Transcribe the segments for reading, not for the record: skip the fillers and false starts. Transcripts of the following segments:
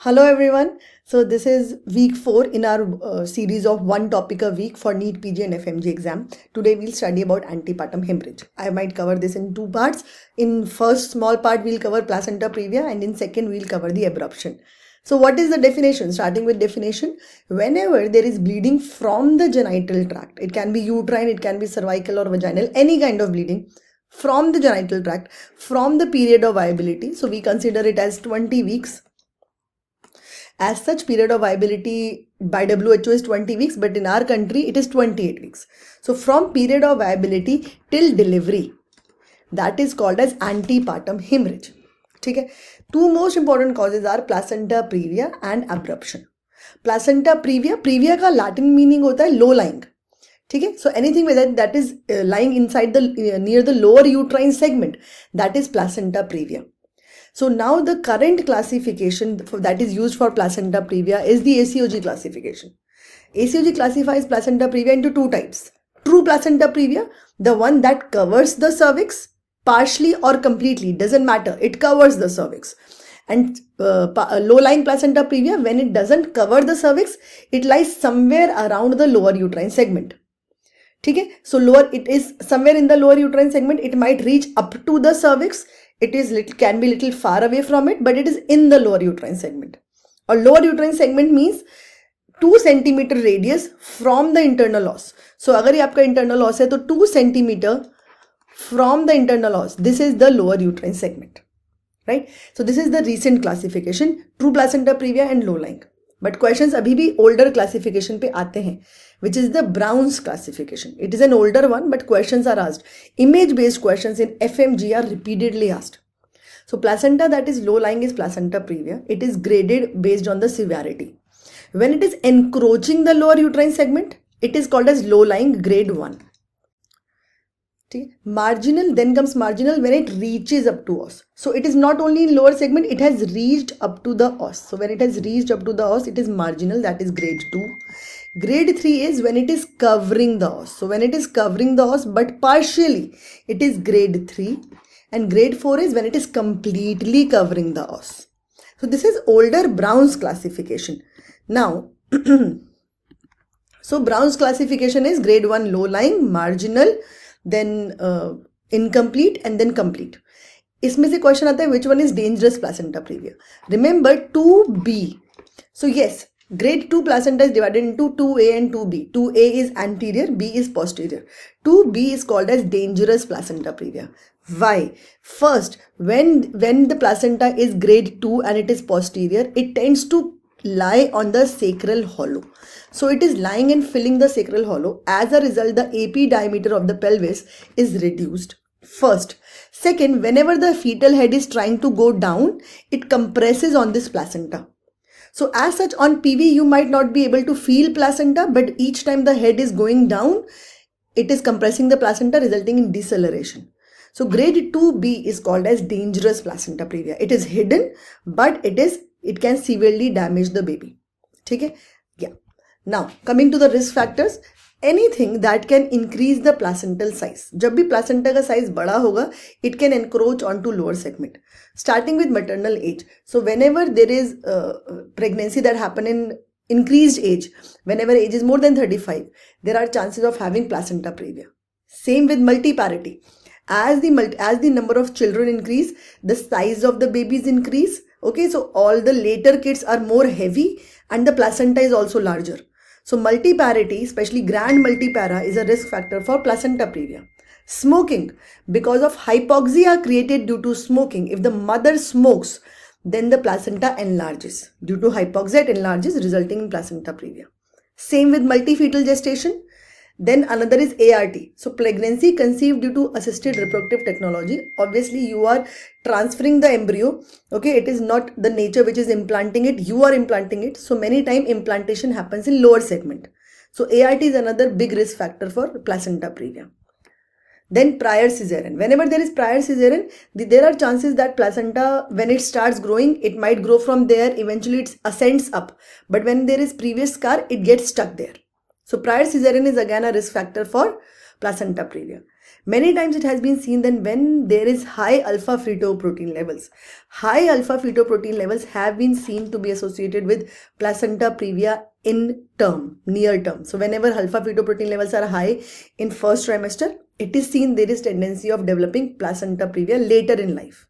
Hello everyone. So this is week 4 in our series of one topic a week for NEET PG and FMG exam. Today we'll study about antepartum hemorrhage. I might cover this in two parts. In first small part we'll cover placenta previa and in second we'll cover the abruption. So what is the definition? Starting with definition, whenever there is bleeding from the genital tract, it can be uterine, it can be cervical or vaginal, any kind of bleeding from the genital tract, from the period of viability. So we consider it as 20 weeks. As such, period of viability by WHO is 20 weeks, but in our country it is 28 weeks. So from period of viability till delivery, that is called as antepartum hemorrhage. Okay? Two most important causes are placenta previa and abruption. Placenta previa का Latin meaning होता है low lying. Okay? So anything that is lying inside the near the lower uterine segment, that is placenta previa. So now the current classification that is used for placenta previa is the ACOG classification. ACOG classifies placenta previa into two types. True placenta previa, the one that covers the cervix partially or completely, doesn't matter, it covers the cervix. And low-lying placenta previa, when it doesn't cover the cervix, it lies somewhere around the lower uterine segment. Okay? So it is somewhere in the lower uterine segment, it might reach up to the cervix. It is can be little far away from it, but it is in the lower uterine segment. A lower uterine segment means 2 centimeter radius from the internal os. So अगर ये आपका internal os है तो 2 centimeter from the internal os. This is the lower uterine segment, right? So this is the recent classification, true placenta previa and low lying. But questions अभी भी older classification पे आते हैं, which is the Brown's classification. It is an older one, but questions are asked. Image-based questions in FMG are repeatedly asked. So placenta that is low-lying is placenta previa. It is graded based on the severity. When it is encroaching the lower uterine segment, it is called as low-lying grade 1. Marginal, then comes marginal when it reaches up to os. So it is not only in lower segment, it has reached up to the os. So when it has reached up to the os, it is marginal, that is grade 2. Grade 3 is when it is covering the os. So when it is covering the os but partially, it is grade 3. And grade 4 is when it is completely covering the os. So this is older Brown's classification. Now, so Brown's classification is grade 1 low-lying, marginal, then incomplete and then complete. इसमें से question आता है which one is dangerous placenta previa. Remember 2B. So yes, grade 2 placenta is divided into 2A and 2B. 2A is anterior, B is posterior. 2B is called as dangerous placenta previa. Why? First, when the placenta is grade 2 and it is posterior, it tends to lie on the sacral hollow. So it is lying and filling the sacral hollow. As a result, the AP diameter of the pelvis is reduced. First. Second, whenever the fetal head is trying to go down, it compresses on this placenta. So as such, on PV, you might not be able to feel placenta, but each time the head is going down, it is compressing the placenta, resulting in deceleration. So grade 2B is called as dangerous placenta previa. It is hidden, but it can severely damage the baby. Okay? Yeah. Now, coming to the risk factors, anything that can increase the placental size. जब भी placenta का size बड़ा होगा, it can encroach onto lower segment. Starting with maternal age. So whenever there is pregnancy that happen in increased age, whenever age is more than 35, there are chances of having placenta previa. Same with multiparity. As the number of children increase, the size of the babies increase. Okay, so all the later kids are more heavy and the placenta is also larger. So multiparity, especially grand multipara, is a risk factor for placenta previa. Smoking, because of hypoxia created due to smoking. If the mother smokes, then the placenta enlarges. Due to hypoxia, it enlarges, resulting in placenta previa. Same with multifetal gestation. Then another is ART. So pregnancy conceived due to assisted reproductive technology. Obviously, you are transferring the embryo. Okay, it is not the nature which is implanting it. You are implanting it. So many times implantation happens in lower segment. So ART is another big risk factor for placenta previa. Then prior cesarean. Whenever there is prior cesarean, there are chances that placenta, when it starts growing, it might grow from there. Eventually, it ascends up. But when there is previous scar, it gets stuck there. So prior cesarean is again a risk factor for placenta previa. Many times it has been seen that when there is high alpha fetoprotein levels, high alpha fetoprotein levels have been seen to be associated with placenta previa in term, near term. So whenever alpha fetoprotein levels are high in first trimester, it is seen there is tendency of developing placenta previa later in life.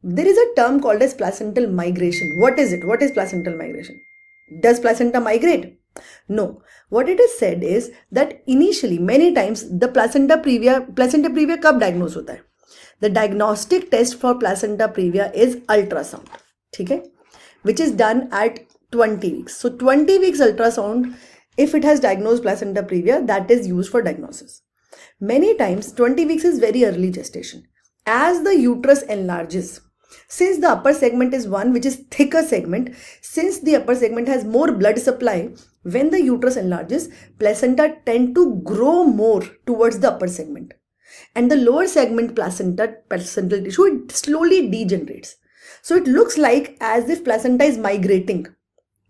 There is a term called as placental migration. What is it? What is placental migration? Does placenta migrate? No. What it is said is that initially, many times, the placenta previa कब diagnose होता है? The diagnostic test for placenta previa is ultrasound, ठीक है? Which is done at 20 weeks. So 20 weeks ultrasound, if it has diagnosed placenta previa, that is used for diagnosis. Many times 20 weeks is very early gestation. As the uterus enlarges, since the upper segment is one which is thicker segment, since the upper segment has more blood supply, when the uterus enlarges, placenta tend to grow more towards the upper segment. And the lower segment placental tissue, it slowly degenerates. So it looks like as if placenta is migrating.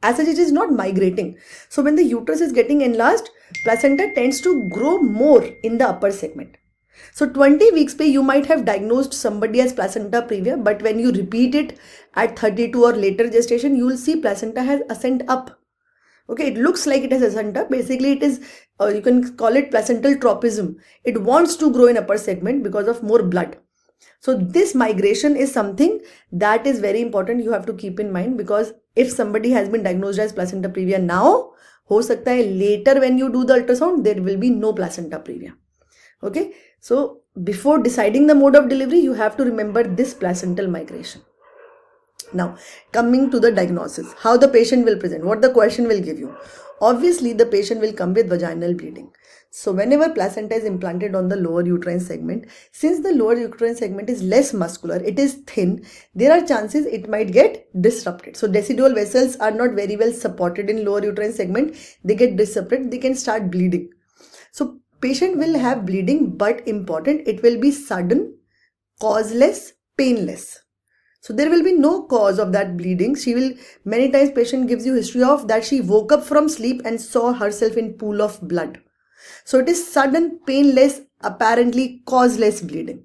As such, it is not migrating. So when the uterus is getting enlarged, placenta tends to grow more in the upper segment. So 20 weeks pe you might have diagnosed somebody as placenta previa, but when you repeat it at 32 or later gestation, you will see placenta has ascent up. Okay, it looks like it has ascent up. Basically, it is, you can call it placental tropism. It wants to grow in upper segment because of more blood. So this migration is something that is very important. You have to keep in mind, because if somebody has been diagnosed as placenta previa now, ho sakta hai later when you do the ultrasound, there will be no placenta previa. Okay, so before deciding the mode of delivery, you have to remember this placental migration. Now, coming to the diagnosis, how the patient will present, what the question will give you. Obviously, the patient will come with vaginal bleeding. So whenever placenta is implanted on the lower uterine segment, since the lower uterine segment is less muscular, it is thin, there are chances it might get disrupted. So decidual vessels are not very well supported in lower uterine segment. They get disrupted, they can start bleeding. So patient will have bleeding, but important, it will be sudden, causeless, painless. So there will be no cause of that bleeding. She will, many times patient gives you history of that she woke up from sleep and saw herself in pool of blood. So it is sudden, painless, apparently causeless bleeding.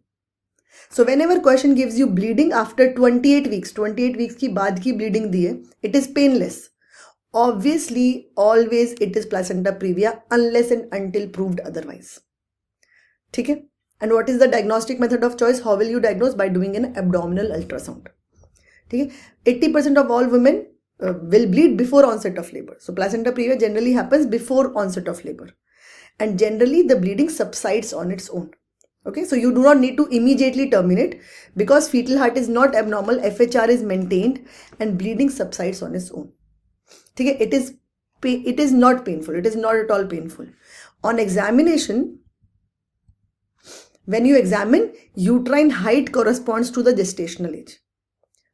So whenever question gives you bleeding after 28 weeks ki baad ki bleeding diye, it is painless. Obviously, always it is placenta previa unless and until proved otherwise. Okay? And what is the diagnostic method of choice? How will you diagnose? By doing an abdominal ultrasound. Okay? 80% of all women will bleed before onset of labor. So placenta previa generally happens before onset of labor. And generally the bleeding subsides on its own. Okay, so you do not need to immediately terminate, because fetal heart is not abnormal, FHR is maintained and bleeding subsides on its own. Okay, it is not painful. It is not at all painful. On examination, when you examine, uterine height corresponds to the gestational age.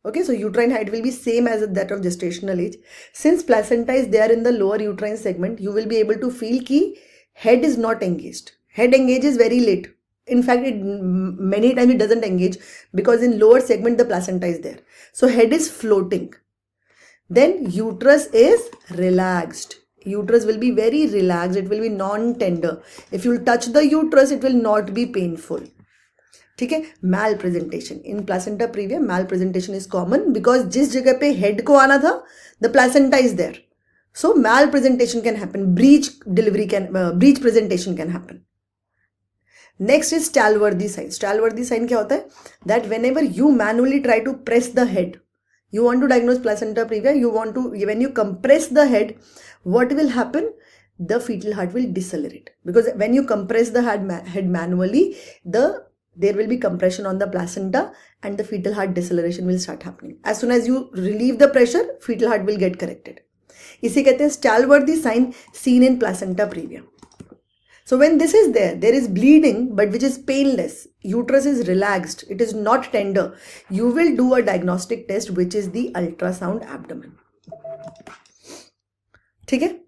Okay, so uterine height will be same as that of gestational age. Since placenta is there in the lower uterine segment, you will be able to feel ki head is not engaged. Head engages very late. In fact, many times it doesn't engage, because in lower segment the placenta is there. So head is floating. Then uterus is relaxed. Uterus will be very relaxed. It will be non-tender. If you touch the uterus, it will not be painful. Okay? Malpresentation. In placenta previa, malpresentation is common, because jis jagah pe head ko aana tha, the placenta is there. So malpresentation can happen. Breech presentation can happen. Next is Stalworthy sign. Stalworthy sign kya hota hai? That whenever you manually try to press the head, you want to diagnose placenta previa, when you compress the head, what will happen? The fetal heart will decelerate, because when you compress the head manually, there will be compression on the placenta and the fetal heart deceleration will start happening. As soon as you relieve the pressure, fetal heart will get corrected. इसे कहते हैं Stalworthy sign seen in placenta previa. So when this is there is bleeding, but which is painless. Uterus is relaxed. It is not tender. You will do a diagnostic test, which is the ultrasound abdomen. Okay?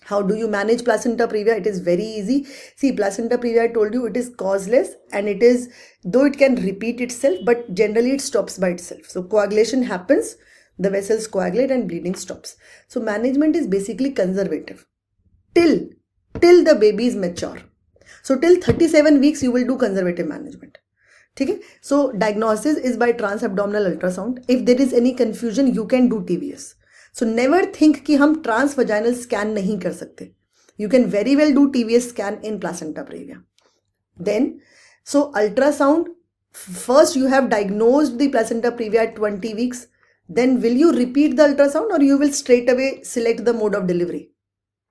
How do you manage placenta previa? It is very easy. See, placenta previa, I told you, it is causeless, and it is, though it can repeat itself, but generally it stops by itself. So coagulation happens, the vessels coagulate and bleeding stops. So management is basically conservative till the baby is mature. So till 37 weeks you will do conservative management. Okay? So diagnosis is by transabdominal ultrasound. If there is any confusion, you can do TVS. So never think कि हम transvaginal scan नहीं कर सकते. You can very well do TVS scan in placenta previa. Then, so ultrasound, first you have diagnosed the placenta previa at 20 weeks. Then will you repeat the ultrasound or you will straight away select the mode of delivery?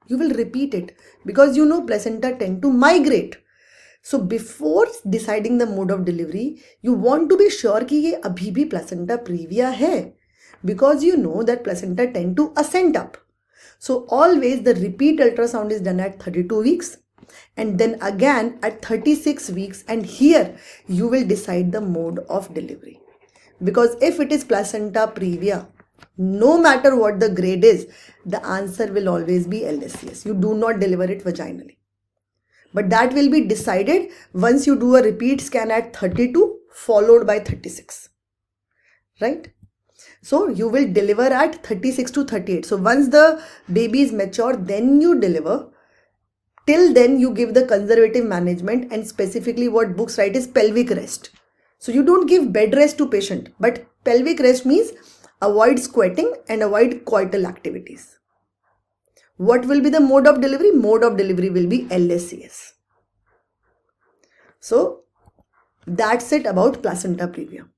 You will repeat it because you know placenta tend to migrate. So before deciding the mode of delivery, you want to be sure कि ये अभी भी placenta previa है, because you know that placenta tend to ascend up. So always the repeat ultrasound is done at 32 weeks and then again at 36 weeks, and here you will decide the mode of delivery. Because if it is placenta previa, no matter what the grade is, the answer will always be LSCS. You do not deliver it vaginally. But that will be decided once you do a repeat scan at 32 followed by 36. Right? So you will deliver at 36 to 38. So once the baby is mature, then you deliver. Till then you give the conservative management, and specifically what books write is pelvic rest. So you don't give bed rest to patient, but pelvic rest means avoid squatting and avoid coital activities. What will be the mode of delivery? Mode of delivery will be LSCS. So that's it about placenta previa.